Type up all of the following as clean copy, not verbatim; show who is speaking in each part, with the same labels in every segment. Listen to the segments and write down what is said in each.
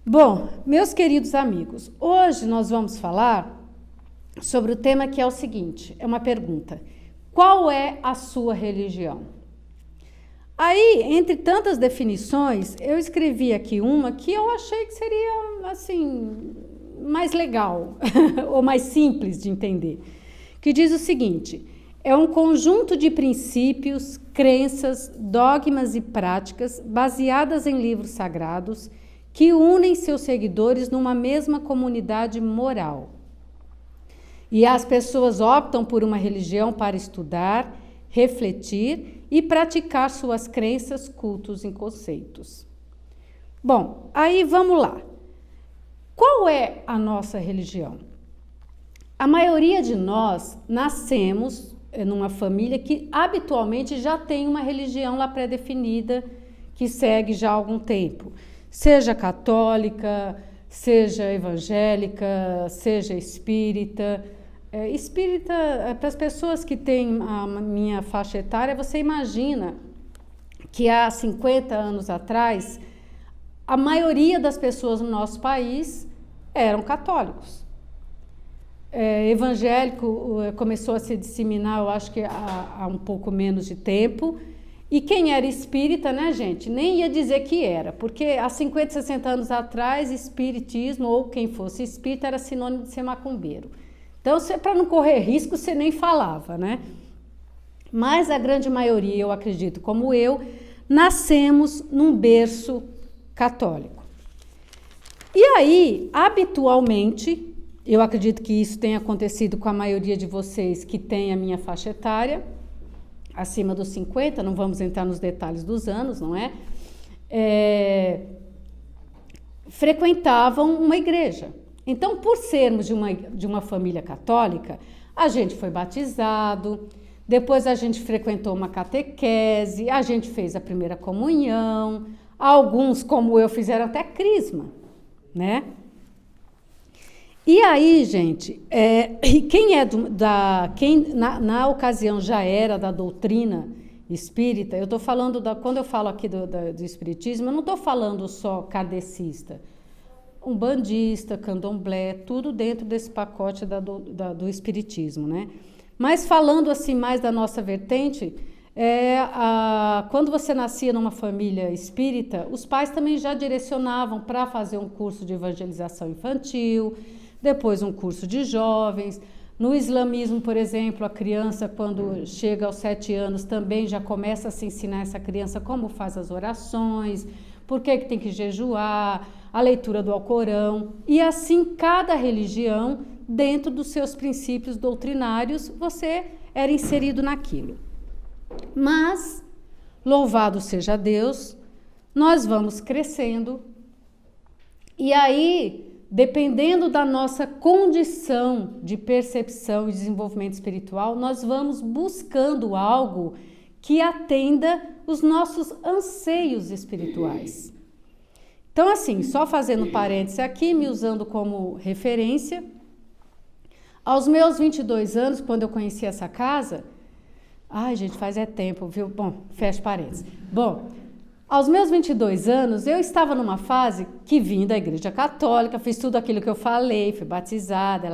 Speaker 1: Bom, meus queridos amigos, hoje nós vamos falar sobre o tema que é o seguinte, é uma pergunta: qual é a sua religião? Aí, entre tantas definições, eu escrevi aqui uma que eu achei que seria, assim, mais legal, ou mais simples de entender, que diz o seguinte: é um conjunto de princípios, crenças, dogmas e práticas baseadas em livros sagrados que unem seus seguidores numa mesma comunidade moral. E as pessoas optam por uma religião para estudar, refletir e praticar suas crenças, cultos e conceitos. Bom, aí vamos lá. Qual é a nossa religião? A maioria de nós nascemos numa família que habitualmente já tem uma religião lá pré-definida, que segue já há algum tempo. Seja católica, seja evangélica, seja espírita. Espírita, para as pessoas que têm a minha faixa etária, você imagina que há 50 anos atrás, a maioria das pessoas no nosso país eram católicos. Evangélico começou a se disseminar, eu acho que há um pouco menos de tempo. E quem era espírita, né, gente, nem ia dizer que era, porque há 50, 60 anos atrás, espiritismo ou quem fosse espírita era sinônimo de ser macumbeiro. Então, para não correr risco, você nem falava, né? Mas a grande maioria, eu acredito, como eu, nascemos num berço católico. E aí, habitualmente, eu acredito que isso tenha acontecido com a maioria de vocês que tem a minha faixa etária, acima dos 50, não vamos entrar nos detalhes dos anos, não é? Frequentavam uma igreja. Então, por sermos de uma família católica, a gente foi batizado, depois a gente frequentou uma catequese, a gente fez a primeira comunhão, alguns, como eu, fizeram até crisma, né? E aí, gente, quem na ocasião já era da doutrina espírita, eu estou falando, quando eu falo aqui do espiritismo, eu não estou falando só kardecista, umbandista, candomblé, tudo dentro desse pacote do espiritismo, né? Mas falando assim mais da nossa vertente, quando você nascia numa família espírita, os pais também já direcionavam para fazer um curso de evangelização infantil, depois um curso de jovens. No islamismo, por exemplo, a criança, quando chega aos 7 anos, também já começa a se ensinar essa criança como faz as orações, por que tem que jejuar, a leitura do Alcorão. E assim, cada religião, dentro dos seus princípios doutrinários, você era inserido naquilo. Mas, louvado seja Deus, nós vamos crescendo e aí, dependendo da nossa condição de percepção e desenvolvimento espiritual, nós vamos buscando algo que atenda os nossos anseios espirituais. Então, assim, só fazendo parênteses aqui, me usando como referência, aos meus 22 anos, quando eu conheci essa casa, ai, gente, faz tempo, viu? Bom, fecha parênteses. Bom, aos meus 22 anos, eu estava numa fase que vim da igreja católica, fiz tudo aquilo que eu falei, fui batizada,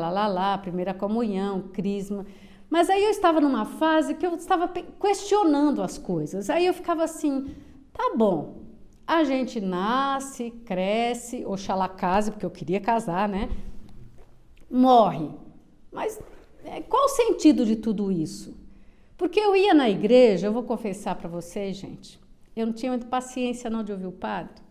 Speaker 1: primeira comunhão, crisma. Mas aí eu estava numa fase que eu estava questionando as coisas. Aí eu ficava assim, tá bom, a gente nasce, cresce, oxalá case, porque eu queria casar, né? Morre. Mas qual o sentido de tudo isso? Porque eu ia na igreja, eu vou confessar para vocês, gente, eu não tinha muita paciência não de ouvir o padre.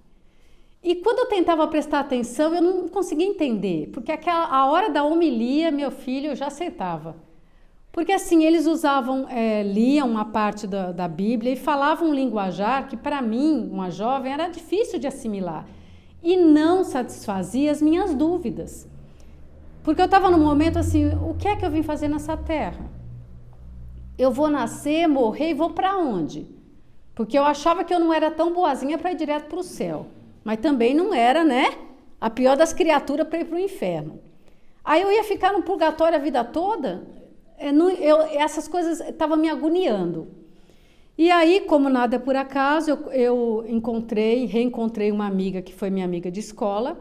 Speaker 1: E quando eu tentava prestar atenção, eu não conseguia entender, porque a hora da homilia, meu filho, eu já aceitava. Porque assim, eles liam uma parte da Bíblia e falavam um linguajar que para mim, uma jovem, era difícil de assimilar. E não satisfazia as minhas dúvidas. Porque eu estava num momento assim, o que é que eu vim fazer nessa terra? Eu vou nascer, morrer e vou para onde? Porque eu achava que eu não era tão boazinha para ir direto para o céu. Mas também não era, né? A pior das criaturas para ir para o inferno. Aí eu ia ficar no purgatório a vida toda? Essas coisas estavam me agoniando. E aí, como nada é por acaso, eu reencontrei uma amiga que foi minha amiga de escola,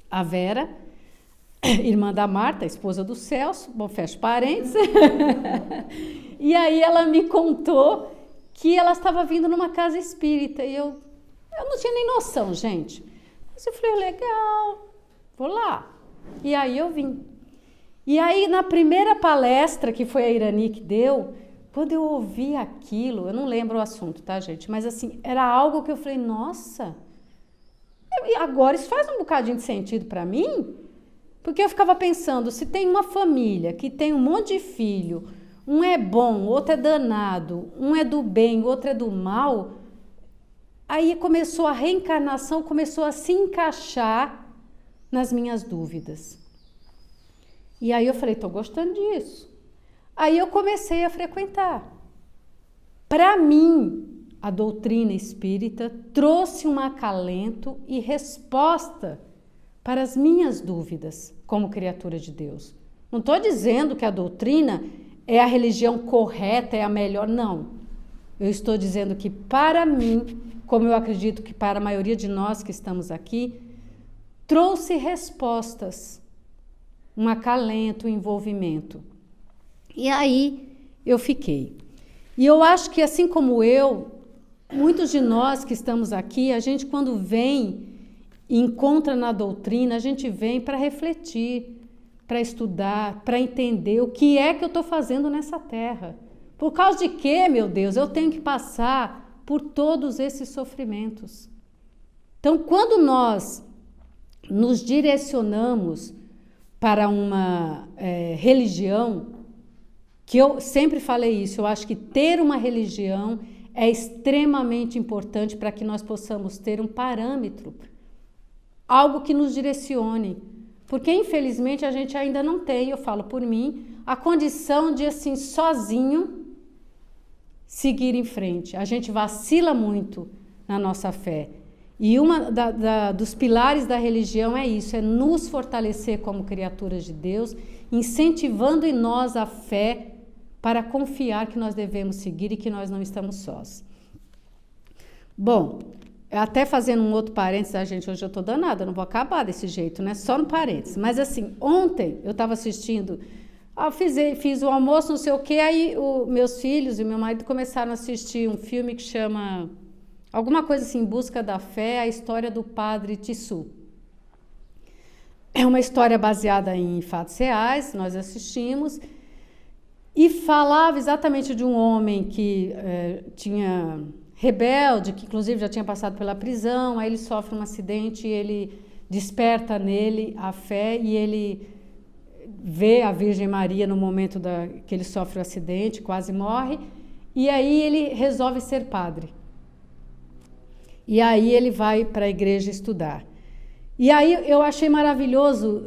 Speaker 1: a Vera, irmã da Marta, esposa do Celso, bom, fecha parênteses. E aí ela me contou que ela estava vindo numa casa espírita, e eu não tinha nem noção, gente. Mas eu falei, legal, vou lá. E aí eu vim. E aí, na primeira palestra, que foi a Irani que deu, quando eu ouvi aquilo, eu não lembro o assunto, tá, gente? Mas assim, era algo que eu falei, nossa, agora isso faz um bocadinho de sentido para mim, porque eu ficava pensando, se tem uma família que tem um monte de filho, um é bom, outro é danado, um é do bem, outro é do mal, aí começou a reencarnação, começou a se encaixar nas minhas dúvidas. E aí eu falei, estou gostando disso. Aí eu comecei a frequentar. Para mim, a doutrina espírita trouxe um acalento e resposta para as minhas dúvidas como criatura de Deus. Não estou dizendo que a doutrina é a religião correta, é a melhor, não. Eu estou dizendo que para mim, como eu acredito que para a maioria de nós que estamos aqui, trouxe respostas, um acalento, um envolvimento. E aí eu fiquei. E eu acho que assim como muitos de nós que estamos aqui, a gente quando vem e encontra na doutrina, a gente vem para refletir, para estudar, para entender o que é que eu estou fazendo nessa terra. Por causa de quê, meu Deus, eu tenho que passar por todos esses sofrimentos. Então, quando nós nos direcionamos para uma religião, que eu sempre falei isso, eu acho que ter uma religião é extremamente importante para que nós possamos ter um parâmetro, algo que nos direcione, porque infelizmente a gente ainda não tem, eu falo por mim, a condição de assim, sozinho, seguir em frente. A gente vacila muito na nossa fé. E dos pilares da religião é isso, é nos fortalecer como criaturas de Deus, incentivando em nós a fé para confiar que nós devemos seguir e que nós não estamos sós. Bom, até fazendo um outro parênteses, gente, hoje eu estou danada, eu não vou acabar desse jeito, né? Só no parênteses. Mas assim, ontem eu estava assistindo, fiz o almoço, não sei o quê, aí meus filhos e meu marido começaram a assistir um filme que chama alguma coisa assim, Em Busca da Fé, a história do padre Tissu. É uma história baseada em fatos reais, nós assistimos, e falava exatamente de um homem que tinha rebelde, que inclusive já tinha passado pela prisão, aí ele sofre um acidente e ele desperta nele a fé e ele vê a Virgem Maria no momento que ele sofre o acidente, quase morre, e aí ele resolve ser padre. E aí ele vai para a igreja estudar. E aí eu achei maravilhoso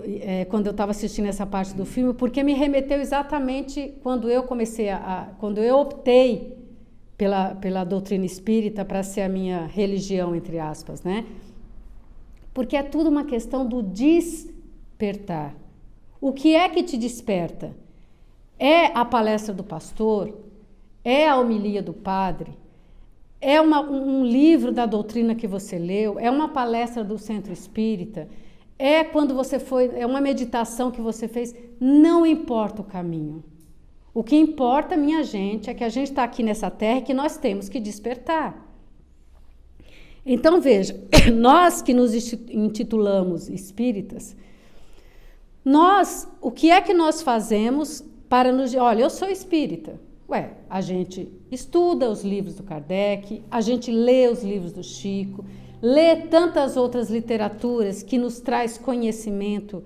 Speaker 1: quando eu estava assistindo essa parte do filme, porque me remeteu exatamente quando eu quando eu optei pela doutrina espírita para ser a minha religião, entre aspas, né? Porque é tudo uma questão do despertar. O que é que te desperta? É a palestra do pastor? É a homilia do padre? É um livro da doutrina que você leu? É uma palestra do centro espírita? É quando você é uma meditação que você fez? Não importa o caminho. O que importa, minha gente, é que a gente está aqui nessa terra e que nós temos que despertar. Então, veja, nós que nos intitulamos espíritas, o que é que nós fazemos para nos... Olha, eu sou espírita. A gente estuda os livros do Kardec, a gente lê os livros do Chico, lê tantas outras literaturas que nos traz conhecimento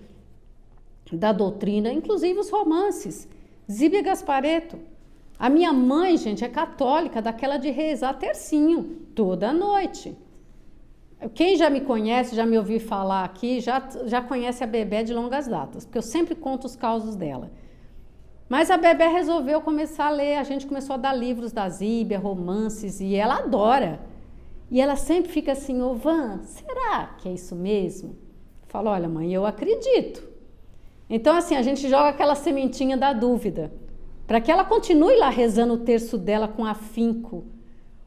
Speaker 1: da doutrina, inclusive os romances. Zíbia Gasparetto. A minha mãe, gente, é católica, daquela de rezar tercinho, toda noite. Quem já me conhece, já me ouviu falar aqui, já conhece a Bebé de longas datas, porque eu sempre conto os causos dela. Mas a Bebé resolveu começar a ler, a gente começou a dar livros da Zíbia, romances, e ela adora. E ela sempre fica assim, Van, será que é isso mesmo? Eu falo, olha mãe, eu acredito. Então assim, a gente joga aquela sementinha da dúvida. para que ela continue lá rezando o terço dela com afinco,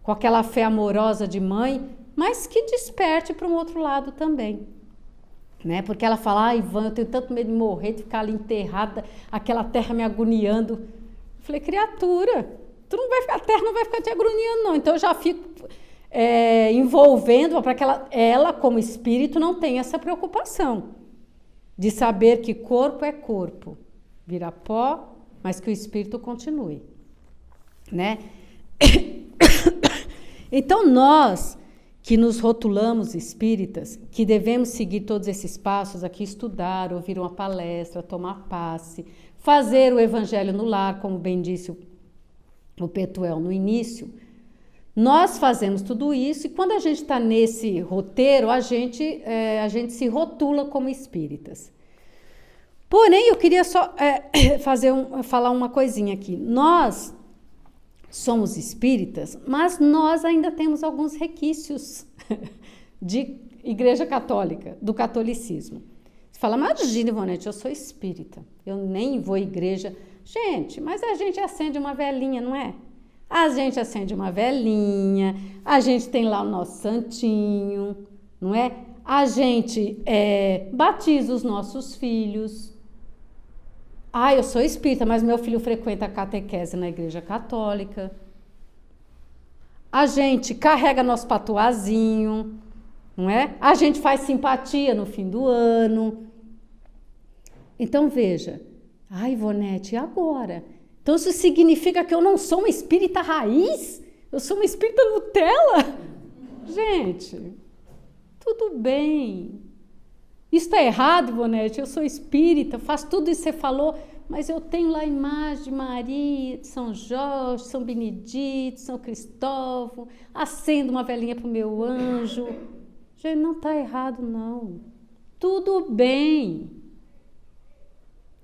Speaker 1: com aquela fé amorosa de mãe, mas que desperte para um outro lado também. Né? Porque ela fala, ah, Ivan, eu tenho tanto medo de morrer, de ficar ali enterrada, aquela terra me agoniando. Eu falei, criatura, a terra não vai ficar te agoniando, não. Então eu já fico envolvendo para que ela, como espírito, não tenha essa preocupação de saber que corpo é corpo, vira pó, mas que o espírito continue. Né? Então nós que nos rotulamos espíritas, que devemos seguir todos esses passos aqui, estudar, ouvir uma palestra, tomar passe, fazer o evangelho no lar, como bem disse o Petuel no início, nós fazemos tudo isso e quando a gente está nesse roteiro, a gente se rotula como espíritas. Porém, eu queria só falar uma coisinha aqui. Nós somos espíritas, mas nós ainda temos alguns requisitos de Igreja Católica, do catolicismo. Você fala, imagina, Ivonete, eu sou espírita, eu nem vou à igreja. Gente, mas a gente acende uma velinha, não é? A gente acende uma velinha, a gente tem lá o nosso santinho, não é? A gente batiza os nossos filhos. Ah, eu sou espírita, mas meu filho frequenta a catequese na Igreja Católica. A gente carrega nosso patuazinho, não é? A gente faz simpatia no fim do ano. Então, veja. Ai, Ivonete, e agora? Então, isso significa que eu não sou uma espírita raiz? Eu sou uma espírita Nutella? Gente, tudo bem. Isso está errado, Ivonete, eu sou espírita, faço tudo isso que você falou, mas eu tenho lá a imagem de Maria, de São Jorge, São Benedito, São Cristóvão, acendo uma velinha para o meu anjo. Gente, não está errado, não. Tudo bem.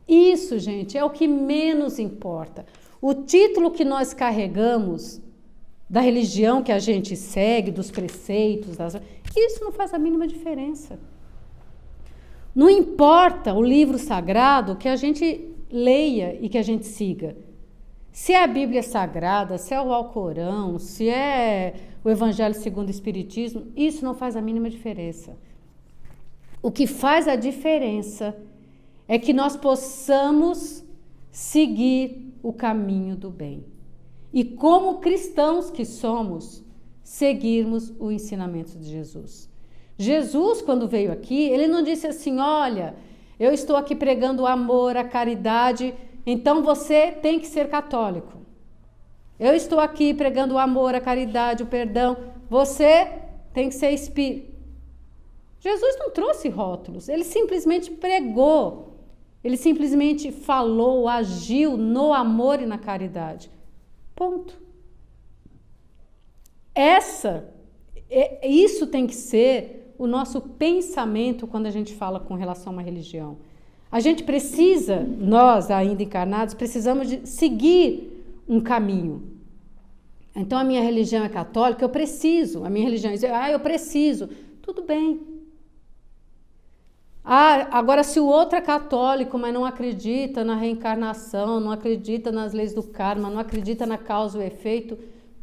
Speaker 1: Isso, gente, é o que menos importa. O título que nós carregamos da religião que a gente segue, dos preceitos, isso não faz a mínima diferença. Não importa o livro sagrado que a gente leia e que a gente siga. Se é a Bíblia Sagrada, se é o Alcorão, se é o Evangelho segundo o Espiritismo, isso não faz a mínima diferença. O que faz a diferença é que nós possamos seguir o caminho do bem. E como cristãos que somos, seguirmos o ensinamento de Jesus. Jesus, quando veio aqui, ele não disse assim, olha, eu estou aqui pregando o amor, a caridade, então você tem que ser católico. Eu estou aqui pregando o amor, a caridade, o perdão, você tem que ser espírita. Jesus não trouxe rótulos, ele simplesmente pregou, ele simplesmente falou, agiu no amor e na caridade. Ponto. Isso tem que ser o nosso pensamento quando a gente fala com relação a uma religião. A gente precisa, nós ainda encarnados, precisamos de seguir um caminho. Então a minha religião é católica, eu preciso. A minha religião diz, eu preciso. Tudo bem. Agora se o outro é católico, mas não acredita na reencarnação, não acredita nas leis do karma, não acredita na causa e o efeito,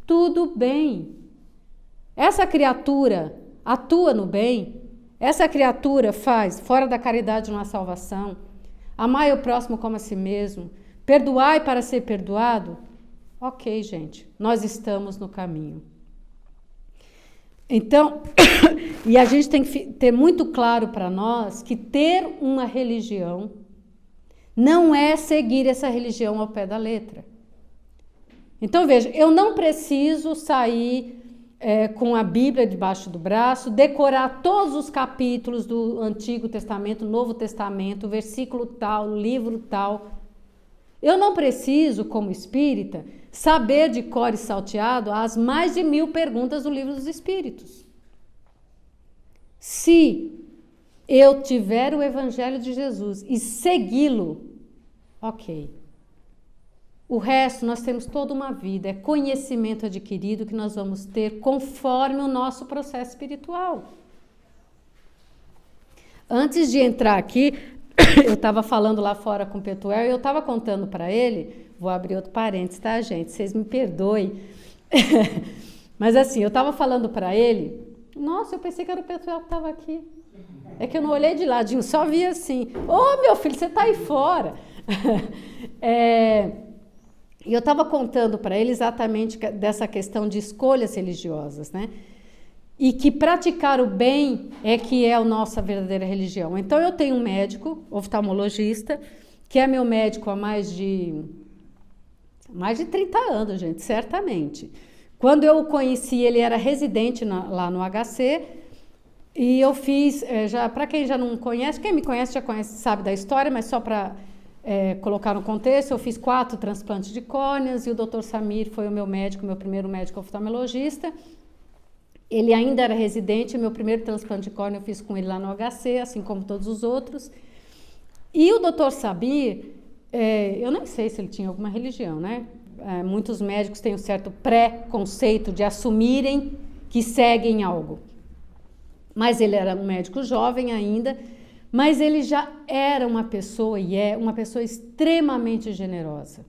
Speaker 1: tudo bem. Essa criatura atua no bem, essa criatura faz, fora da caridade não há salvação, amai o próximo como a si mesmo, perdoai para ser perdoado, ok, gente, nós estamos no caminho. Então, e a gente tem que ter muito claro para nós que ter uma religião não é seguir essa religião ao pé da letra. Então, veja, eu não preciso sair com a Bíblia debaixo do braço, decorar todos os capítulos do Antigo Testamento, Novo Testamento, versículo tal, livro tal. Eu não preciso, como espírita, saber de cor e salteado as mais de 1000 perguntas do Livro dos Espíritos. Se eu tiver o Evangelho de Jesus e segui-lo, ok. O resto, nós temos toda uma vida, é conhecimento adquirido que nós vamos ter conforme o nosso processo espiritual. Antes de entrar aqui, eu estava falando lá fora com o Petuel e eu estava contando para ele, vou abrir outro parênteses, tá, gente? Vocês me perdoem. Mas assim, eu estava falando para ele, nossa, eu pensei que era o Petuel que estava aqui. É que eu não olhei de ladinho, só vi assim, ô meu filho, você está aí fora. E eu estava contando para ele exatamente dessa questão de escolhas religiosas, né? E que praticar o bem é que é a nossa verdadeira religião. Então, eu tenho um médico, oftalmologista, que é meu médico há mais de 30 anos, gente, certamente. Quando eu o conheci, ele era residente lá no HC, e eu fiz, para quem já não conhece, quem me conhece já conhece, sabe da história, mas só para colocar no contexto, eu fiz 4 transplantes de córneas, e o Dr. Samir foi o meu médico, meu primeiro médico oftalmologista. Ele ainda era residente, meu primeiro transplante de córnea eu fiz com ele lá no HC, assim como todos os outros. E o Dr. Samir, eu não sei se ele tinha alguma religião, né? Muitos médicos têm um certo pré-conceito de assumirem que seguem algo. Mas ele era um médico jovem ainda, mas ele já era uma pessoa e é uma pessoa extremamente generosa.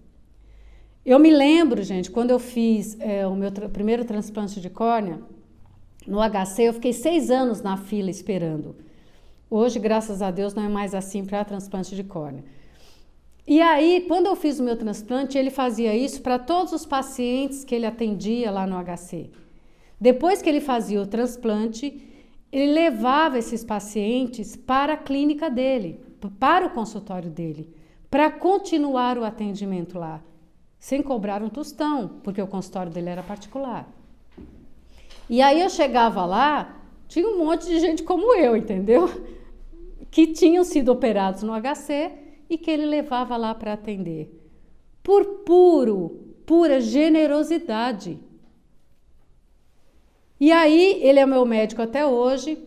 Speaker 1: Eu me lembro, gente, quando eu fiz o meu primeiro transplante de córnea, no HC, eu fiquei 6 anos na fila esperando. Hoje, graças a Deus, não é mais assim para transplante de córnea. E aí, quando eu fiz o meu transplante, ele fazia isso para todos os pacientes que ele atendia lá no HC. Depois que ele fazia o transplante, ele levava esses pacientes para a clínica dele, para o consultório dele, para continuar o atendimento lá, sem cobrar um tostão, porque o consultório dele era particular. E aí eu chegava lá, tinha um monte de gente como eu, entendeu? Que tinham sido operados no HC e que ele levava lá para atender. Por pura generosidade. E aí, ele é meu médico até hoje,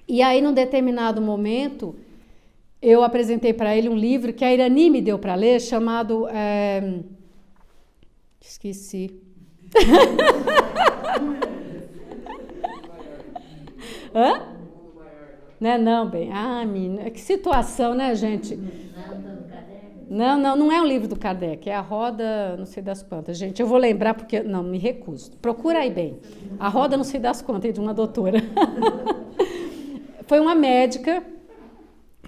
Speaker 1: e aí num determinado momento, eu apresentei para ele um livro que a Irani me deu para ler, chamado... Esqueci. Hã? Não, bem. Menina, que situação, né, gente? Não é um livro do Kardec, é a Roda, não sei das quantas. Gente, eu vou lembrar porque... Não, me recuso. Procura aí bem. A Roda, não sei das quantas, de uma doutora. Foi uma médica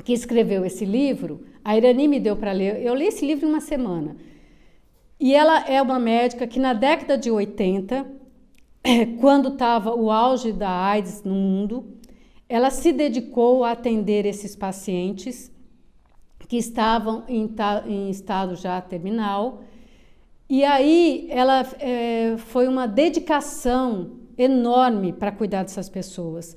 Speaker 1: que escreveu esse livro, a Irani me deu para ler. Eu li esse livro em uma semana. E ela é uma médica que na década de 80, quando estava o auge da AIDS no mundo, ela se dedicou a atender esses pacientes que estavam em estado já terminal. E aí ela foi uma dedicação enorme para cuidar dessas pessoas.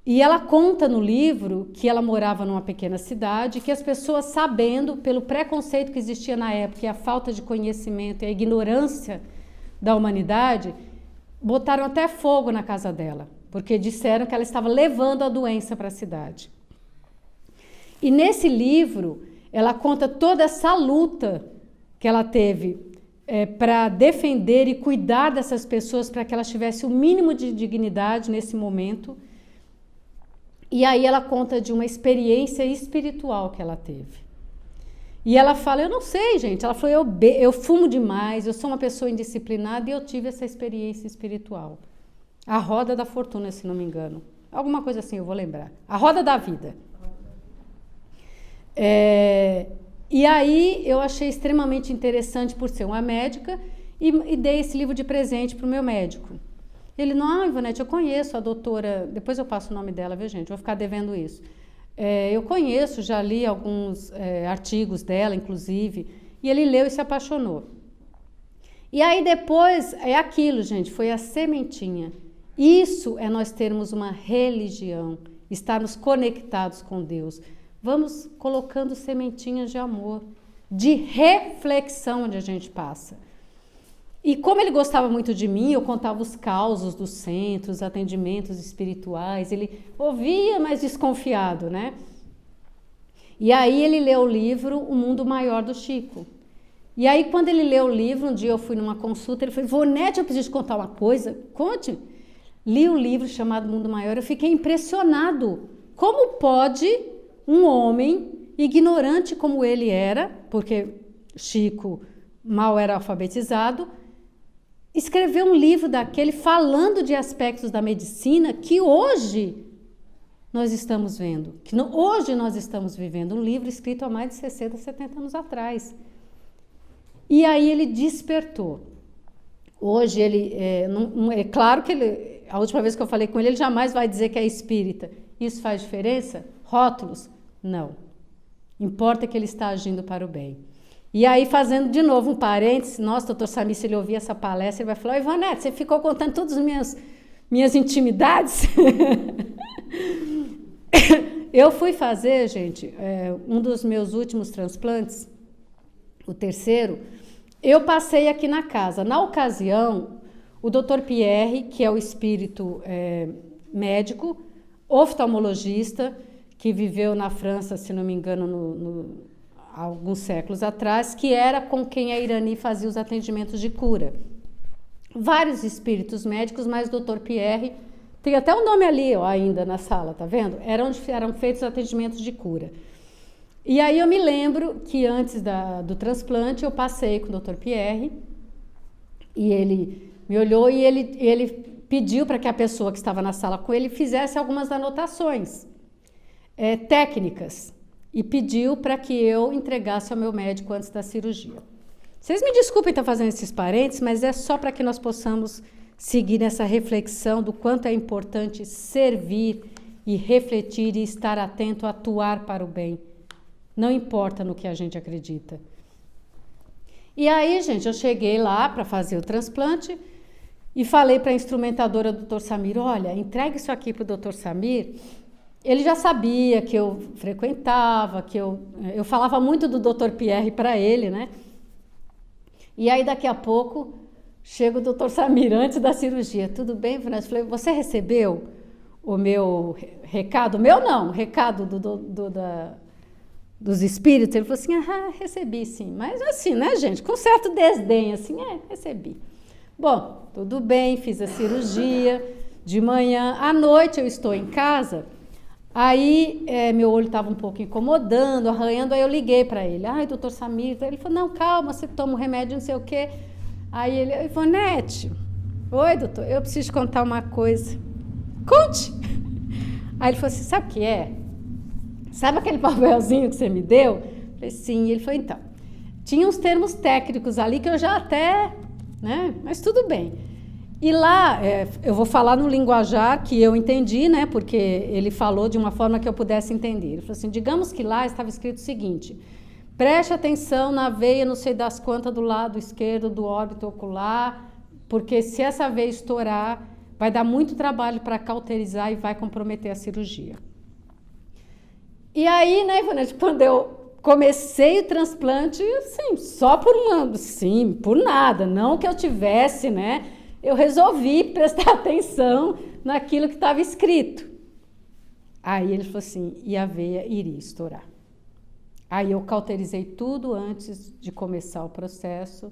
Speaker 1: E ela conta no livro que ela morava numa pequena cidade, que as pessoas, sabendo pelo preconceito que existia na época e a falta de conhecimento e a ignorância da humanidade, botaram até fogo na casa dela, porque disseram que ela estava levando a doença para a cidade. E nesse livro, ela conta toda essa luta que ela teve para defender e cuidar dessas pessoas, para que elas tivessem o mínimo de dignidade nesse momento. E aí ela conta de uma experiência espiritual que ela teve. E ela fala, eu não sei, gente. Ela falou, eu fumo demais, eu sou uma pessoa indisciplinada e eu tive essa experiência espiritual. A roda da fortuna, se não me engano. Alguma coisa assim, eu vou lembrar. A roda da vida. E aí eu achei extremamente interessante por ser uma médica e dei esse livro de presente para o meu médico. Ele, não, Ivonete, eu conheço a doutora, depois eu passo o nome dela, viu, gente? Vou ficar devendo isso. Eu conheço, já li alguns artigos dela, inclusive, e ele leu e se apaixonou. E aí depois, é aquilo, gente, foi a sementinha. Isso é nós termos uma religião, estarmos conectados com Deus. Vamos colocando sementinhas de amor, de reflexão onde a gente passa. E como ele gostava muito de mim, eu contava os causos dos centros, atendimentos espirituais, ele ouvia, mas desconfiado, né? E aí ele leu o livro O Mundo Maior do Chico. E aí quando ele leu o livro, um dia eu fui numa consulta, ele falou, Ivonete, eu preciso te contar uma coisa, conte. Li um livro chamado Mundo Maior, eu fiquei impressionado. Como pode um homem ignorante como ele era, porque Chico mal era alfabetizado, escreveu um livro daquele falando de aspectos da medicina que hoje nós estamos vendo, hoje nós estamos vivendo, um livro escrito há mais de 60, 70 anos atrás. E aí ele despertou. Hoje ele, é claro que a última vez que eu falei com ele, ele jamais vai dizer que é espírita. Isso faz diferença? Rótulos? Não. Importa que ele está agindo para o bem. E aí, fazendo de novo um parênteses, nossa, doutor Samir, se ele ouvir essa palestra, ele vai falar, Ivonete, você ficou contando todas as minhas intimidades? Eu fui fazer, gente, um dos meus últimos transplantes, o terceiro, eu passei aqui na casa. Na ocasião, o doutor Pierre, que é o espírito médico, oftalmologista, que viveu na França, se não me engano, há alguns séculos atrás, que era com quem a Irani fazia os atendimentos de cura. Vários espíritos médicos, mas o doutor Pierre, tem até um nome ali ainda na sala, tá vendo? Eram feitos atendimentos de cura. E aí eu me lembro que antes do transplante eu passei com o Dr. Pierre e ele me olhou e ele pediu para que a pessoa que estava na sala com ele fizesse algumas anotações técnicas e pediu para que eu entregasse ao meu médico antes da cirurgia. Vocês me desculpem estar fazendo esses parênteses, mas é só para que nós possamos seguir nessa reflexão do quanto é importante servir e refletir e estar atento, atuar para o bem. Não importa no que a gente acredita. E aí, gente, eu cheguei lá para fazer o transplante e falei para a instrumentadora do Dr. Samir, olha, entregue isso aqui para o Dr. Samir. Ele já sabia que eu frequentava, que eu falava muito do Dr. Pierre para ele, né? E aí, daqui a pouco, chega o Dr. Samir antes da cirurgia. Tudo bem, Vanessa? Eu falei, você recebeu o meu recado? Meu não, recado dos espíritos? Ele falou assim, recebi sim. Mas assim, né, gente? Com certo desdém, assim, recebi. Bom, tudo bem, fiz a cirurgia de manhã. À noite eu estou em casa, aí meu olho estava um pouco incomodando, arranhando, aí eu liguei para ele. Ai, doutor Samir. Ele falou, não, calma, você toma um remédio, não sei o quê. Aí ele, Ivonete, oi, doutor, eu preciso te contar uma coisa. Conte! Aí ele falou assim, sabe o que é? Sabe aquele papelzinho que você me deu? Eu falei, sim. Ele falou, então, tinha uns termos técnicos ali que eu já até, né, mas tudo bem. E lá, eu vou falar no linguajar que eu entendi, né, porque ele falou de uma forma que eu pudesse entender. Ele falou assim, digamos que lá estava escrito o seguinte, preste atenção na veia, não sei das quantas, do lado esquerdo do órbito ocular, porque se essa veia estourar, vai dar muito trabalho para cauterizar e vai comprometer a cirurgia. E aí, né, Ivonete, quando eu comecei o transplante, assim, só por nada, não que eu tivesse, né, eu resolvi prestar atenção naquilo que estava escrito. Aí ele falou assim, e a veia iria estourar. Aí eu cauterizei tudo antes de começar o processo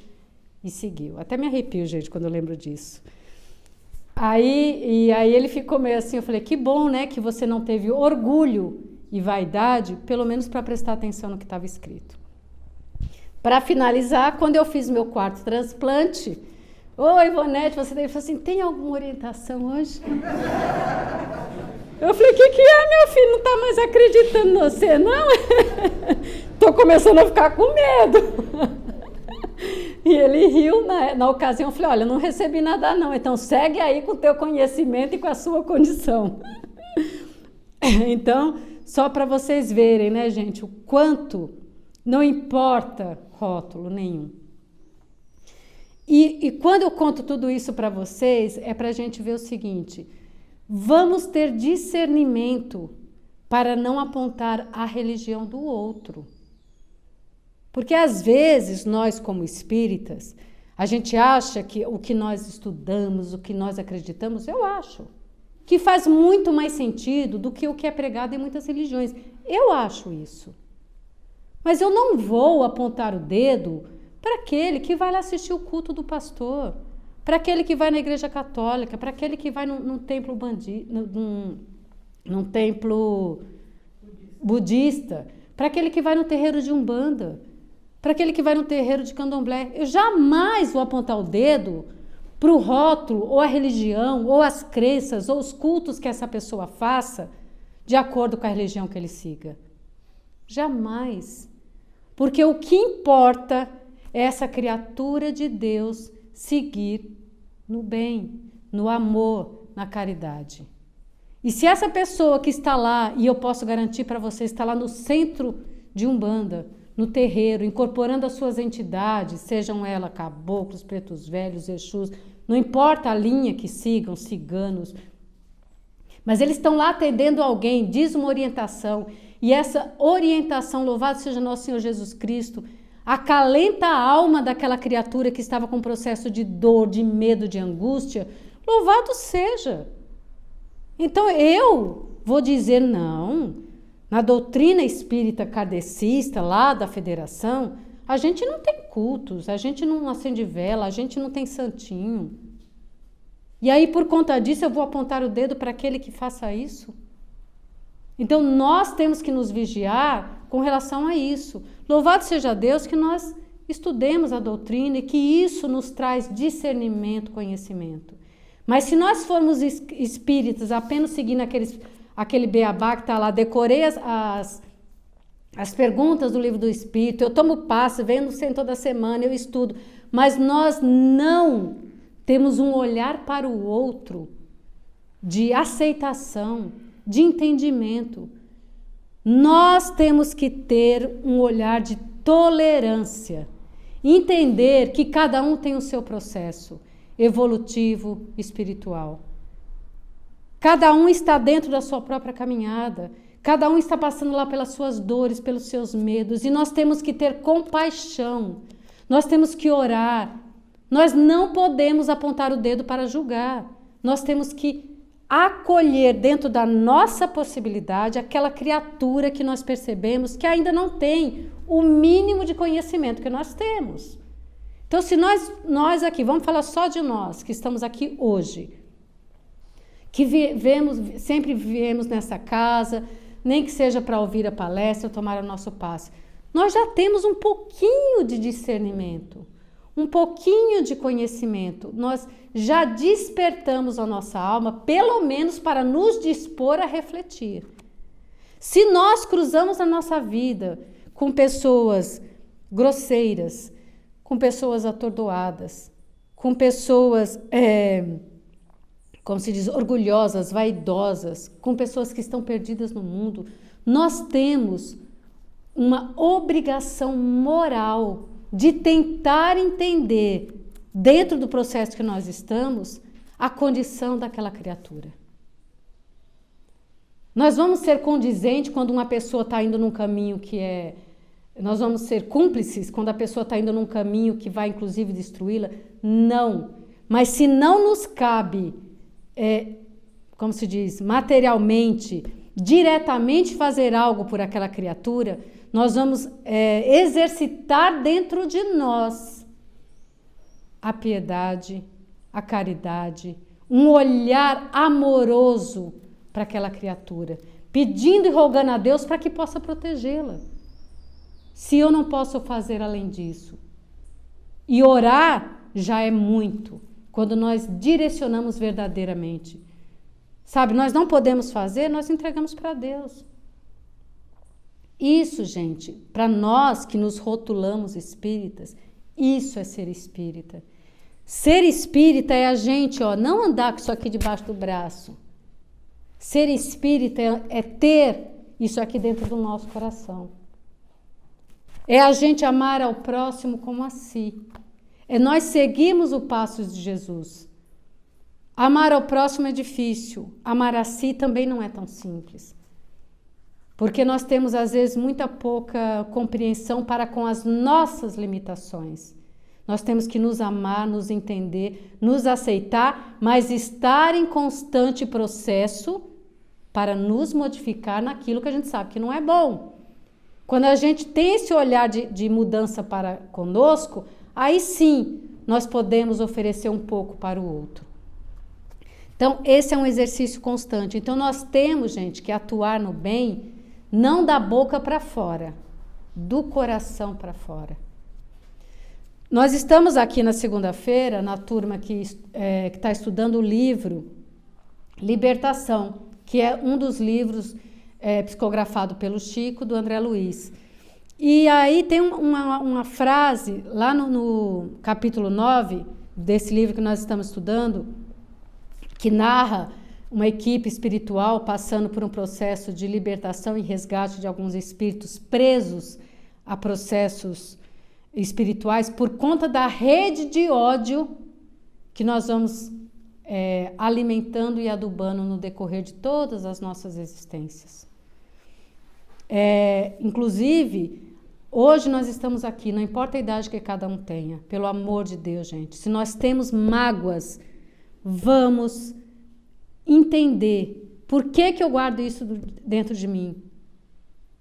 Speaker 1: e seguiu. Até me arrepio, gente, quando eu lembro disso. Aí ele ficou meio assim, eu falei, que bom, né, que você não teve orgulho e vaidade, pelo menos para prestar atenção no que estava escrito. Para finalizar, quando eu fiz meu quarto transplante, oi, Ivonete, você falou assim, tem alguma orientação hoje? Eu falei, o que é, meu filho? Não está mais acreditando em você, não? Estou começando a ficar com medo. E ele riu na ocasião. Eu falei, olha, não recebi nada não, então segue aí com o teu conhecimento e com a sua condição. Então, só para vocês verem, né, gente, o quanto não importa rótulo nenhum. E quando eu conto tudo isso para vocês, é para a gente ver o seguinte, vamos ter discernimento para não apontar a religião do outro. Porque às vezes nós como espíritas, a gente acha que o que nós estudamos, o que nós acreditamos, eu acho, que faz muito mais sentido do que o que é pregado em muitas religiões. Eu acho isso. Mas eu não vou apontar o dedo para aquele que vai lá assistir o culto do pastor, para aquele que vai na igreja católica, para aquele que vai num templo budista, para aquele que vai no terreiro de Umbanda, para aquele que vai no terreiro de Candomblé. Eu jamais vou apontar o dedo para o rótulo, ou a religião, ou as crenças, ou os cultos que essa pessoa faça de acordo com a religião que ele siga. Jamais. Porque o que importa é essa criatura de Deus seguir no bem, no amor, na caridade. E se essa pessoa que está lá, e eu posso garantir para você, está lá no centro de Umbanda, no terreiro, incorporando as suas entidades, sejam elas caboclos, pretos velhos, exus, não importa a linha que sigam, ciganos, mas eles estão lá atendendo alguém, diz uma orientação, e essa orientação, louvado seja nosso Senhor Jesus Cristo, acalenta a alma daquela criatura que estava com um processo de dor, de medo, de angústia, louvado seja. Então eu vou dizer não. Na doutrina espírita kardecista, lá da federação, a gente não tem cultos, a gente não acende vela, a gente não tem santinho. E aí, por conta disso, eu vou apontar o dedo para aquele que faça isso? Então, nós temos que nos vigiar com relação a isso. Louvado seja Deus que nós estudemos a doutrina e que isso nos traz discernimento, conhecimento. Mas se nós formos espíritas apenas seguindo aquele beabá que está lá, decorei as perguntas do livro do Espírito, eu tomo passe, venho no centro toda semana, eu estudo, mas nós não temos um olhar para o outro de aceitação, de entendimento. Nós temos que ter um olhar de tolerância, entender que cada um tem o seu processo evolutivo, espiritual. Cada um está dentro da sua própria caminhada, cada um está passando lá pelas suas dores, pelos seus medos, e nós temos que ter compaixão, nós temos que orar, nós não podemos apontar o dedo para julgar, nós temos que acolher dentro da nossa possibilidade aquela criatura que nós percebemos que ainda não tem o mínimo de conhecimento que nós temos. Então, se nós aqui, vamos falar só de nós, que estamos aqui hoje, que sempre viemos nessa casa, nem que seja para ouvir a palestra, tomar o nosso passe, nós já temos um pouquinho de discernimento, um pouquinho de conhecimento, nós já despertamos a nossa alma, pelo menos para nos dispor a refletir. Se nós cruzamos na nossa vida com pessoas grosseiras, com pessoas atordoadas, com pessoas, como se diz, orgulhosas, vaidosas, com pessoas que estão perdidas no mundo, nós temos uma obrigação moral de tentar entender, dentro do processo que nós estamos, a condição daquela criatura. Nós vamos ser condizentes quando uma pessoa está indo num caminho que é... Nós vamos ser cúmplices quando a pessoa está indo num caminho que vai, inclusive, destruí-la? Não. Mas se não nos cabe, como se diz, materialmente, diretamente fazer algo por aquela criatura, nós vamos exercitar dentro de nós a piedade, a caridade, um olhar amoroso para aquela criatura, pedindo e rogando a Deus para que possa protegê-la. Se eu não posso fazer além disso. E orar já é muito, quando nós direcionamos verdadeiramente. Sabe, nós não podemos fazer, nós entregamos para Deus. Isso, gente, para nós que nos rotulamos espíritas, isso é ser espírita. Ser espírita é a gente, não andar com isso aqui debaixo do braço. Ser espírita é ter isso aqui dentro do nosso coração. É a gente amar ao próximo como a si. É nós seguirmos o passo de Jesus. Amar ao próximo é difícil. Amar a si também não é tão simples. Porque nós temos, às vezes, muita pouca compreensão para com as nossas limitações. Nós temos que nos amar, nos entender, nos aceitar, mas estar em constante processo para nos modificar naquilo que a gente sabe que não é bom. Quando a gente tem esse olhar de mudança para conosco, aí sim nós podemos oferecer um pouco para o outro. Então, esse é um exercício constante. Então, nós temos, gente, que atuar no bem não da boca para fora, do coração para fora. Nós estamos aqui na segunda-feira, na turma que está estudando o livro Libertação, que é um dos livros psicografado pelo Chico, do André Luiz. E aí tem uma frase, lá no capítulo 9 desse livro que nós estamos estudando, que narra uma equipe espiritual passando por um processo de libertação e resgate de alguns espíritos presos a processos espirituais por conta da rede de ódio que nós vamos alimentando e adubando no decorrer de todas as nossas existências. Inclusive, hoje nós estamos aqui, não importa a idade que cada um tenha, pelo amor de Deus, gente, se nós temos mágoas, vamos entender por que eu guardo isso dentro de mim.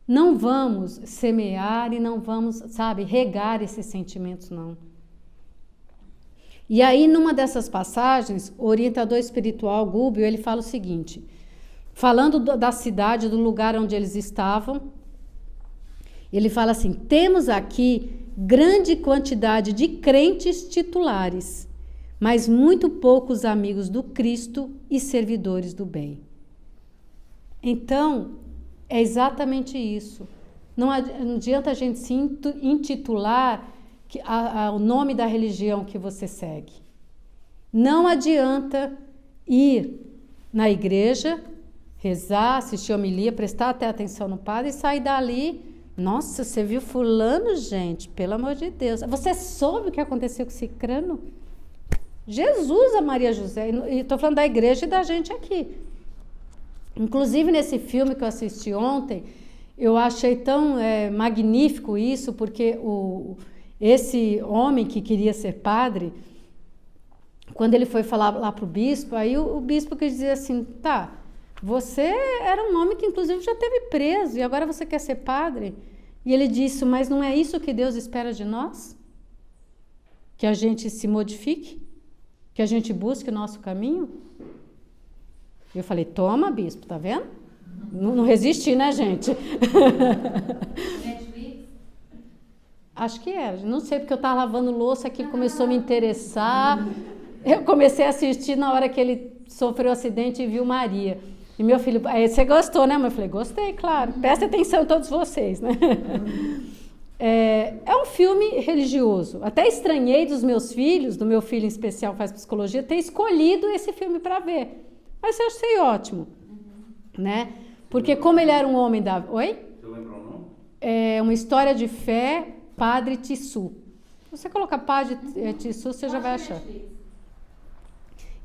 Speaker 1: Não vamos semear e não vamos, regar esses sentimentos, não. E aí, numa dessas passagens, o orientador espiritual, Gubbio, ele fala o seguinte, falando da cidade, do lugar onde eles estavam, ele fala assim, temos aqui grande quantidade de crentes titulares, mas muito poucos amigos do Cristo e servidores do bem. Então, é exatamente isso. Não adianta a gente se intitular o nome da religião que você segue. Não adianta ir na igreja, rezar, assistir a homilia, prestar até atenção no padre e sair dali. Nossa, você viu fulano, gente? Pelo amor de Deus. Você soube o que aconteceu com Cicrano? Jesus, a Maria José. E estou falando da igreja e da gente aqui. Inclusive, nesse filme que eu assisti ontem, eu achei tão magnífico isso, porque esse homem que queria ser padre, quando ele foi falar lá para o bispo, aí o bispo quis dizer assim, tá, você era um homem que inclusive já esteve preso e agora você quer ser padre? E ele disse, mas não é isso que Deus espera de nós? Que a gente se modifique? Que a gente busque o nosso caminho? Eu falei, toma, bispo, tá vendo? Não resisti, né, gente? Acho que era, não sei, porque eu estava lavando louça, aquilo começou a me interessar. Eu comecei a assistir na hora que ele sofreu um acidente e viu Maria. E meu filho, você gostou, né? Eu falei, gostei, claro. Presta atenção todos vocês, né? É um filme religioso. Até estranhei dos meus filhos, do meu filho em especial que faz psicologia, ter escolhido esse filme para ver. Mas eu achei ótimo, né? Porque como ele era um homem da... Oi?
Speaker 2: Você lembra o nome?
Speaker 1: É uma história de fé, Padre Tissu. Se você colocar Padre Tissu, você já vai achar.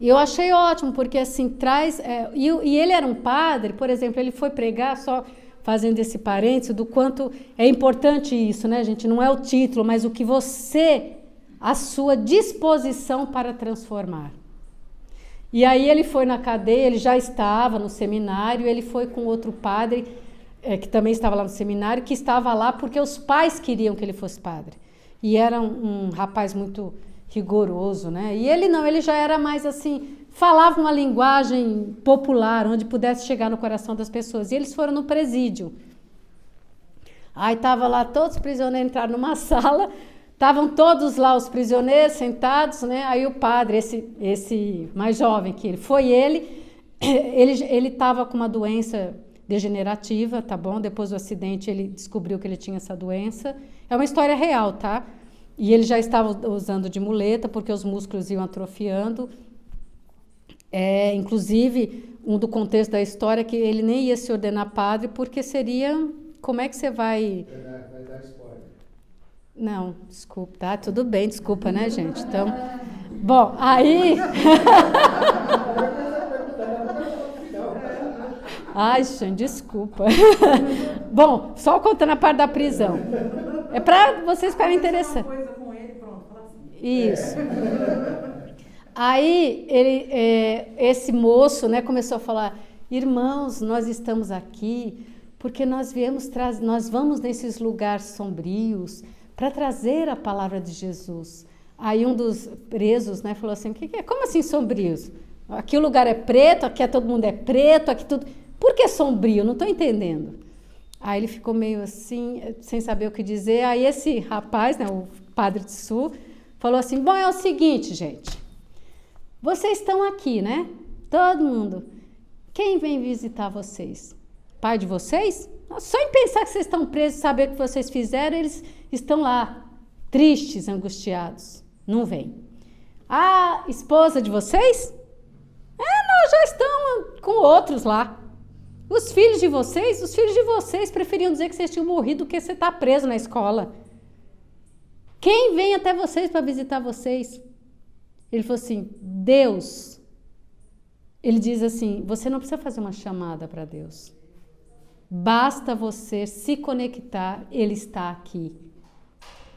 Speaker 1: E eu achei ótimo, porque assim, traz... E ele era um padre, por exemplo, ele foi pregar, só fazendo esse parênteses, do quanto é importante isso, né, gente? Não é o título, mas o que você... a sua disposição para transformar. E aí ele foi na cadeia, ele já estava no seminário, ele foi com outro padre, que também estava lá no seminário, que estava lá porque os pais queriam que ele fosse padre. E era um rapaz muito rigoroso, né? E ele não, ele já era mais assim, falava uma linguagem popular, onde pudesse chegar no coração das pessoas. E eles foram no presídio. Aí estava lá, todos os prisioneiros entraram numa sala, estavam todos lá os prisioneiros sentados, né? Aí o padre, esse mais jovem que ele estava com uma doença degenerativa, tá bom? Depois do acidente ele descobriu que ele tinha essa doença. É uma história real, tá? E ele já estava usando de muleta porque os músculos iam atrofiando. Inclusive, do contexto da história é que ele nem ia se ordenar padre porque seria... Como é que você vai...
Speaker 3: Vai dar spoiler.
Speaker 1: Não, desculpa, tá? Tudo bem, desculpa, né, gente? Então, bom, aí... Ai, gente, desculpa. Bom, só contando a parte da prisão. É para vocês ficarem interessados. Isso. Aí, esse moço, né, começou a falar, irmãos, nós estamos aqui porque nós vamos nesses lugares sombrios para trazer a palavra de Jesus. Aí um dos presos, né, falou assim, que é? Como assim sombrios? Aqui o lugar é preto, aqui todo mundo é preto, aqui tudo... Por que sombrio? Não estou entendendo. Aí ele ficou meio assim, sem saber o que dizer. Aí esse rapaz, né, o padre Tsu, falou assim, bom, é o seguinte, gente, vocês estão aqui, né? Todo mundo. Quem vem visitar vocês? Pai de vocês? Só em pensar que vocês estão presos, saber o que vocês fizeram, eles estão lá, tristes, angustiados. Não vem. A esposa de vocês? Nós já estamos com outros lá. Os filhos de vocês preferiam dizer que vocês tinham morrido do que você estar preso na escola. Quem vem até vocês para visitar vocês? Ele falou assim, Deus. Ele diz assim, você não precisa fazer uma chamada para Deus. Basta você se conectar, Ele está aqui.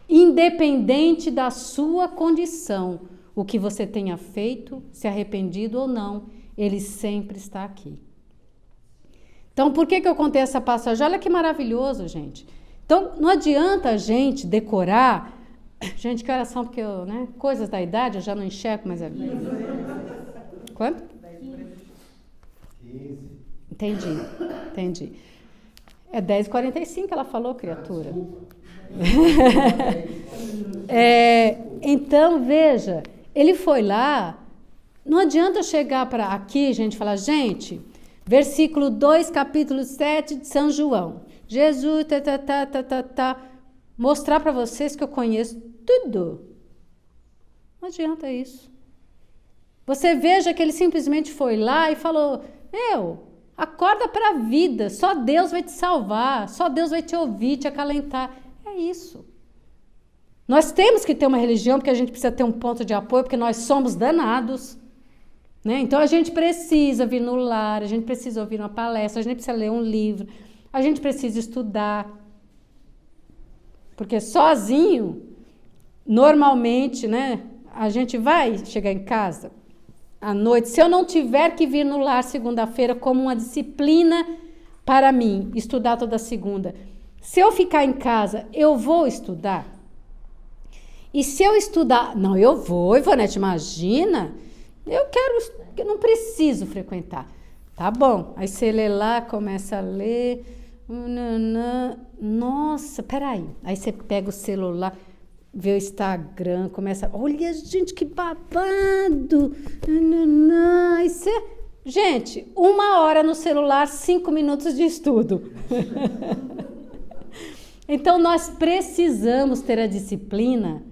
Speaker 1: Independente da sua condição, o que você tenha feito, se arrependido ou não, Ele sempre está aqui. Então, por que eu contei essa passagem? Olha que maravilhoso, gente. Então, não adianta a gente decorar... Gente, que horas são? Porque eu, né? Coisas da idade, eu já não enxergo mais a vida. Quanto? 15. Entendi. É 10h45 ela falou, criatura. Então, veja, ele foi lá, não adianta eu chegar para aqui, gente, e falar, gente, versículo 2, capítulo 7 de São João, Jesus, mostrar para vocês que eu conheço tudo. Não adianta isso. Você veja que ele simplesmente foi lá e falou, acorda para a vida, só Deus vai te salvar, só Deus vai te ouvir, te acalentar. É isso. Nós temos que ter uma religião porque a gente precisa ter um ponto de apoio, porque nós somos danados, né? Então a gente precisa vir no lar, a gente precisa ouvir uma palestra, a gente precisa ler um livro, a gente precisa estudar. Porque sozinho, normalmente, né, a gente vai chegar em casa à noite, se eu não tiver que vir no lar segunda-feira como uma disciplina para mim, estudar toda segunda, se eu ficar em casa, eu vou estudar? E se eu estudar... Não, eu vou, Ivonete, imagina, eu não preciso frequentar. Tá bom, aí você lê lá, começa a ler, nossa, peraí, aí você pega o celular, vê o Instagram, começa, olha, gente, que babado, aí você, gente, 1 hora no celular, 5 minutos de estudo. Então, nós precisamos ter a disciplina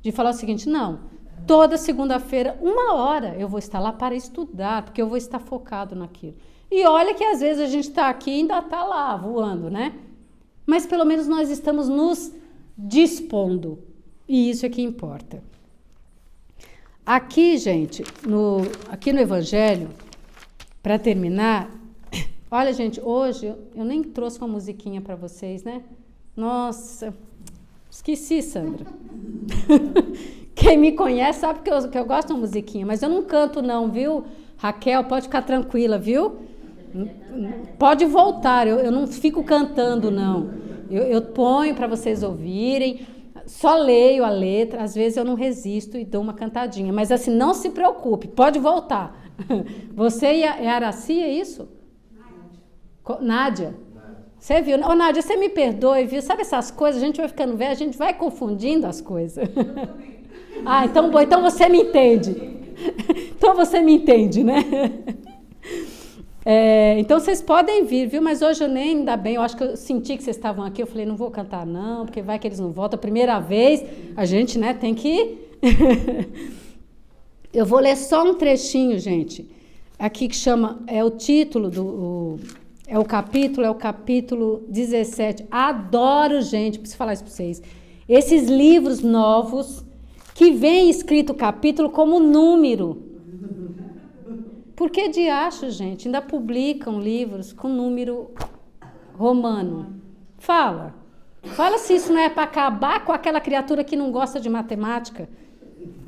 Speaker 1: de falar o seguinte, não, toda segunda-feira, 1 hora, eu vou estar lá para estudar, porque eu vou estar focado naquilo. E olha que às vezes a gente está aqui e ainda está lá, voando, né? Mas pelo menos nós estamos nos dispondo. E isso é que importa. Aqui, gente, aqui no Evangelho, para terminar, olha, gente, hoje eu nem trouxe uma musiquinha para vocês, né? Nossa, esqueci, Sandra. Quem me conhece sabe que eu gosto de uma musiquinha, mas eu não canto não, viu? Raquel, pode ficar tranquila, viu? Pode voltar, eu não fico cantando, não. Eu ponho para vocês ouvirem, só leio a letra, às vezes eu não resisto e dou uma cantadinha, mas assim, não se preocupe, pode voltar. Você e a Araci, é isso? Nádia. Você viu? Ô, Nádia, você me perdoe, viu? Sabe essas coisas, a gente vai ficando velha, a gente vai confundindo as coisas. Ah, então bom, então você me entende. Então você me entende, né? Então vocês podem vir, viu? Mas hoje eu nem, ainda bem, eu acho que eu senti que vocês estavam aqui, eu falei, não vou cantar não, porque vai que eles não voltam. A primeira vez, a gente, né, tem que... Eu vou ler só um trechinho, gente, aqui que chama, é o título é o capítulo 17. Adoro, gente, preciso falar isso para vocês, esses livros novos que vem escrito o capítulo como número. Por que de acho, gente? Ainda publicam livros com número romano. Fala se isso não é para acabar com aquela criatura que não gosta de matemática.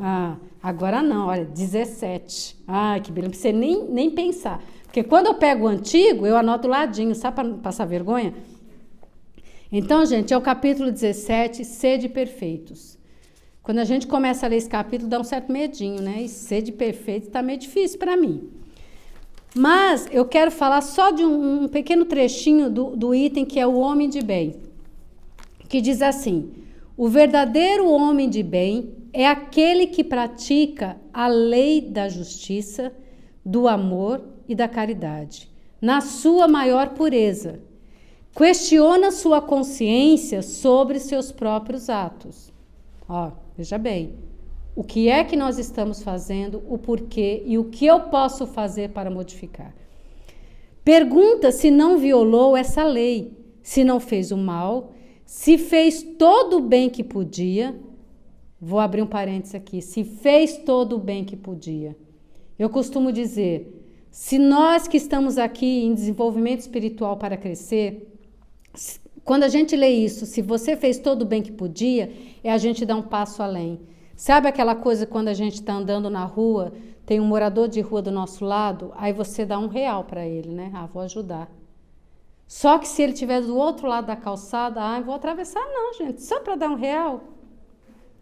Speaker 1: Ah, agora não, olha, 17. Ai, que beleza, não precisa nem pensar. Porque quando eu pego o antigo, eu anoto do ladinho, sabe, para não passar vergonha? Então, gente, é o capítulo 17, sede perfeitos. Quando a gente começa a ler esse capítulo, dá um certo medinho, né? E sede perfeito está meio difícil para mim. Mas eu quero falar só de um pequeno trechinho do item que é o homem de bem, que diz assim: o verdadeiro homem de bem é aquele que pratica a lei da justiça, do amor e da caridade, na sua maior pureza. Questiona sua consciência sobre seus próprios atos. Ó, veja bem, o que é que nós estamos fazendo, o porquê e o que eu posso fazer para modificar. Pergunta se não violou essa lei, se não fez o mal, se fez todo o bem que podia. Vou abrir um parênteses aqui. Se fez todo o bem que podia. Eu costumo dizer, se nós que estamos aqui em desenvolvimento espiritual para crescer, quando a gente lê isso, se você fez todo o bem que podia, é a gente dar um passo além. Sabe aquela coisa quando a gente está andando na rua, tem um morador de rua do nosso lado, aí você dá R$1 para ele, né? Ah, vou ajudar. Só que se ele estiver do outro lado da calçada, vou atravessar não, gente, só para dar R$1.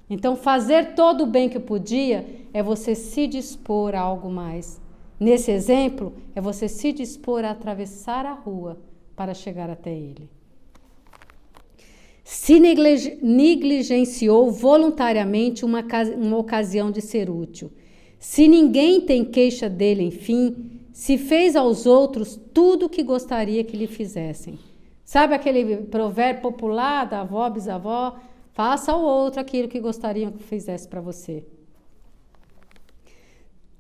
Speaker 1: Então, fazer todo o bem que podia é você se dispor a algo mais. Nesse exemplo, é você se dispor a atravessar a rua para chegar até ele. Se negligenciou voluntariamente uma ocasião de ser útil. Se ninguém tem queixa dele, enfim, se fez aos outros tudo o que gostaria que lhe fizessem. Sabe aquele provérbio popular da avó, bisavó? Faça ao outro aquilo que gostariam que fizesse para você.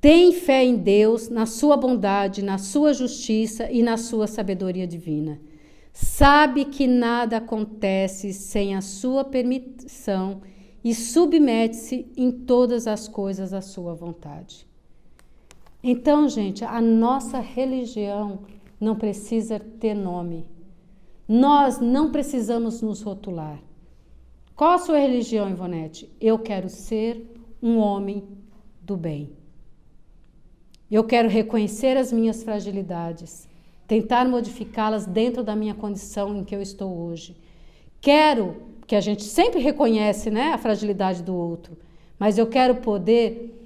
Speaker 1: Tem fé em Deus, na sua bondade, na sua justiça e na sua sabedoria divina. Sabe que nada acontece sem a sua permissão e submete-se em todas as coisas à sua vontade. Então, gente, a nossa religião não precisa ter nome. Nós não precisamos nos rotular. Qual a sua religião, Ivonete? Eu quero ser um homem do bem. Eu quero reconhecer as minhas fragilidades, tentar modificá-las dentro da minha condição em que eu estou hoje. Quero, que a gente sempre reconhece, né, a fragilidade do outro, mas eu quero poder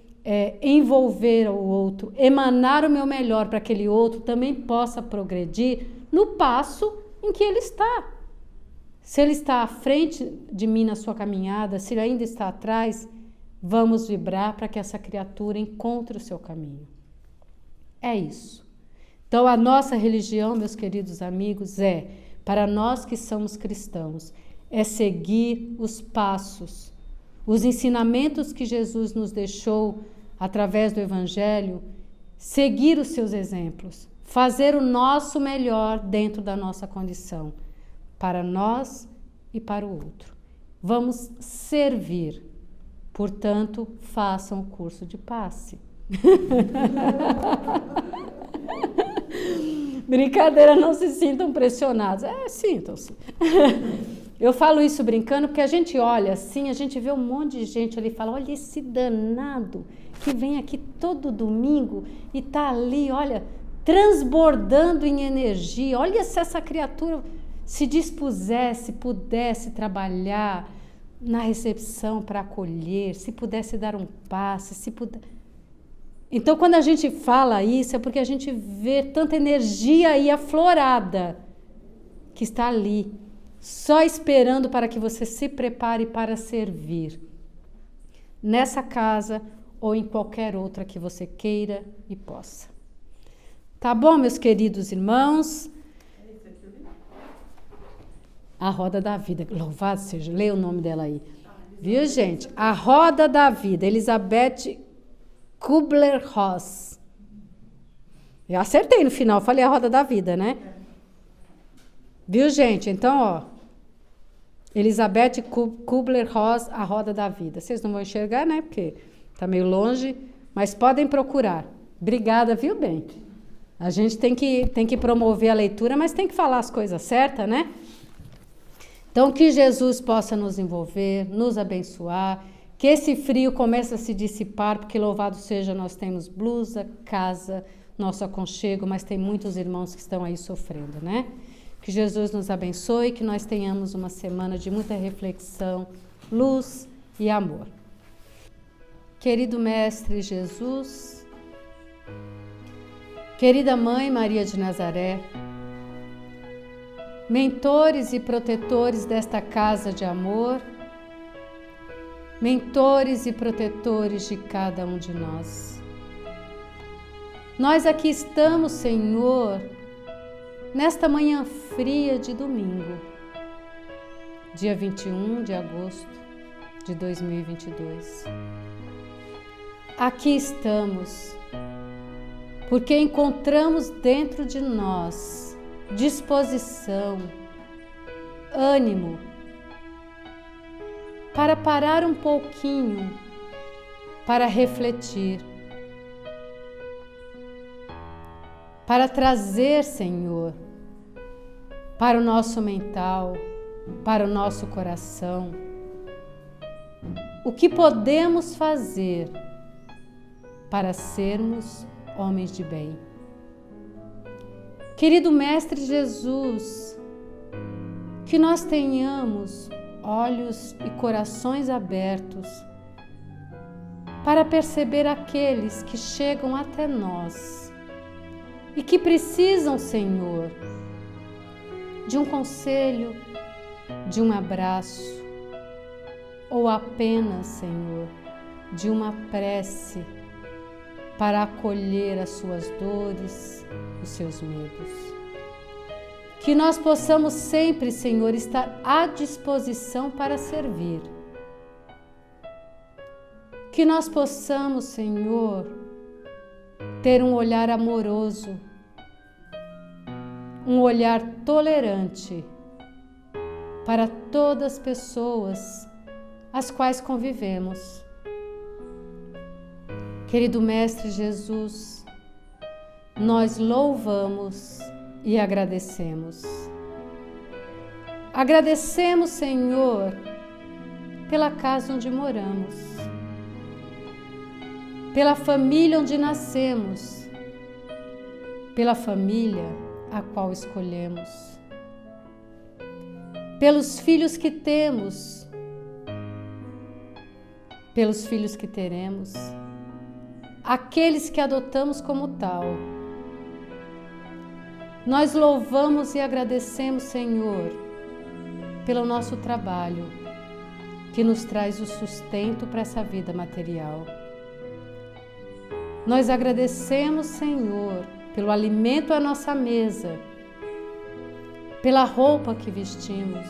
Speaker 1: envolver o outro, emanar o meu melhor para que aquele outro também possa progredir no passo em que ele está. Se ele está à frente de mim na sua caminhada, se ele ainda está atrás, vamos vibrar para que essa criatura encontre o seu caminho. É isso. Então, a nossa religião, meus queridos amigos, para nós que somos cristãos, é seguir os passos, os ensinamentos que Jesus nos deixou através do Evangelho, seguir os seus exemplos, fazer o nosso melhor dentro da nossa condição, para nós e para o outro. Vamos servir, portanto, façam o curso de passe. Brincadeira, não se sintam pressionados. Sintam-se. Eu falo isso brincando porque a gente olha assim, a gente vê um monte de gente ali e fala, olha esse danado que vem aqui todo domingo e tá ali, olha, transbordando em energia. Olha se essa criatura se dispusesse, pudesse trabalhar na recepção para acolher, se pudesse dar um passe, se pudesse... Então, quando a gente fala isso, é porque a gente vê tanta energia aí aflorada que está ali, só esperando para que você se prepare para servir. Nessa casa ou em qualquer outra que você queira e possa. Tá bom, meus queridos irmãos? A Roda da Vida. Louvado seja, leia o nome dela aí. Viu, gente? A Roda da Vida, Elizabeth Kubler-Ross. Eu acertei no final, falei a Roda da Vida, né? Viu, gente? Então, ó, Elizabeth Kubler-Ross, A Roda da Vida. Vocês não vão enxergar, né? Porque tá meio longe, mas podem procurar. Obrigada, viu, bem? A gente tem que promover a leitura, mas tem que falar as coisas certas, né? Então, que Jesus possa nos envolver, nos abençoar, que esse frio comece a se dissipar, porque louvado seja, nós temos blusa, casa, nosso aconchego, mas tem muitos irmãos que estão aí sofrendo, né? Que Jesus nos abençoe, que nós tenhamos uma semana de muita reflexão, luz e amor. Querido Mestre Jesus, Querida Mãe Maria de Nazaré, mentores e protetores desta casa de amor, mentores e protetores de cada um de nós. Nós aqui estamos, Senhor, nesta manhã fria de domingo, dia 21 de agosto de 2022. Aqui estamos porque encontramos dentro de nós disposição, ânimo, para parar um pouquinho, para refletir, para trazer, Senhor, para o nosso mental, para o nosso coração, o que podemos fazer para sermos homens de bem. Querido Mestre Jesus, que nós tenhamos olhos e corações abertos para perceber aqueles que chegam até nós e que precisam, Senhor, de um conselho, de um abraço ou apenas, Senhor, de uma prece para acolher as suas dores, os seus medos. Que nós possamos sempre, Senhor, estar à disposição para servir. Que nós possamos, Senhor, ter um olhar amoroso, um olhar tolerante para todas as pessoas as quais convivemos. Querido Mestre Jesus, nós louvamos e agradecemos. Agradecemos, Senhor, pela casa onde moramos, pela família onde nascemos, pela família a qual escolhemos, pelos filhos que temos, pelos filhos que teremos, aqueles que adotamos como tal. Nós louvamos e agradecemos, Senhor, pelo nosso trabalho, que nos traz o sustento para essa vida material. Nós agradecemos, Senhor, pelo alimento à nossa mesa, pela roupa que vestimos,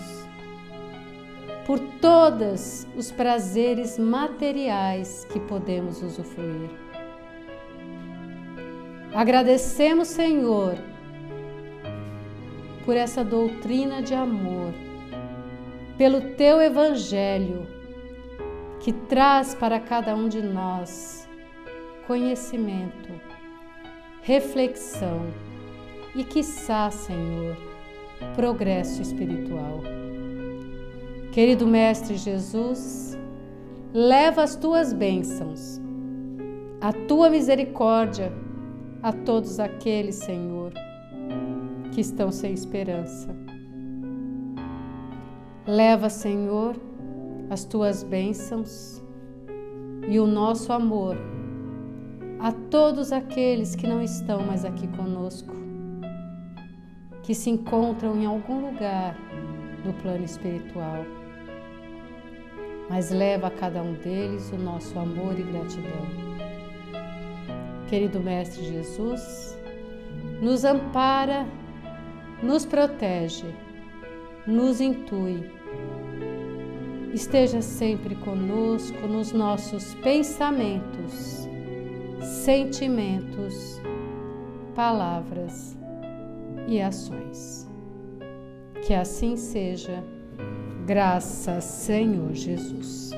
Speaker 1: por todos os prazeres materiais que podemos usufruir. Agradecemos, Senhor, por essa doutrina de amor, pelo Teu Evangelho, que traz para cada um de nós conhecimento, reflexão e, quiçá, Senhor, progresso espiritual. Querido Mestre Jesus, leva as Tuas bênçãos, a Tua misericórdia a todos aqueles, Senhor, que estão sem esperança. Leva, Senhor, as Tuas bênçãos e o nosso amor a todos aqueles que não estão mais aqui conosco, que se encontram em algum lugar do plano espiritual. Mas leva a cada um deles o nosso amor e gratidão. Querido Mestre Jesus, nos ampara, nos protege, nos intui. Esteja sempre conosco nos nossos pensamentos, sentimentos, palavras e ações. Que assim seja, graças Senhor Jesus.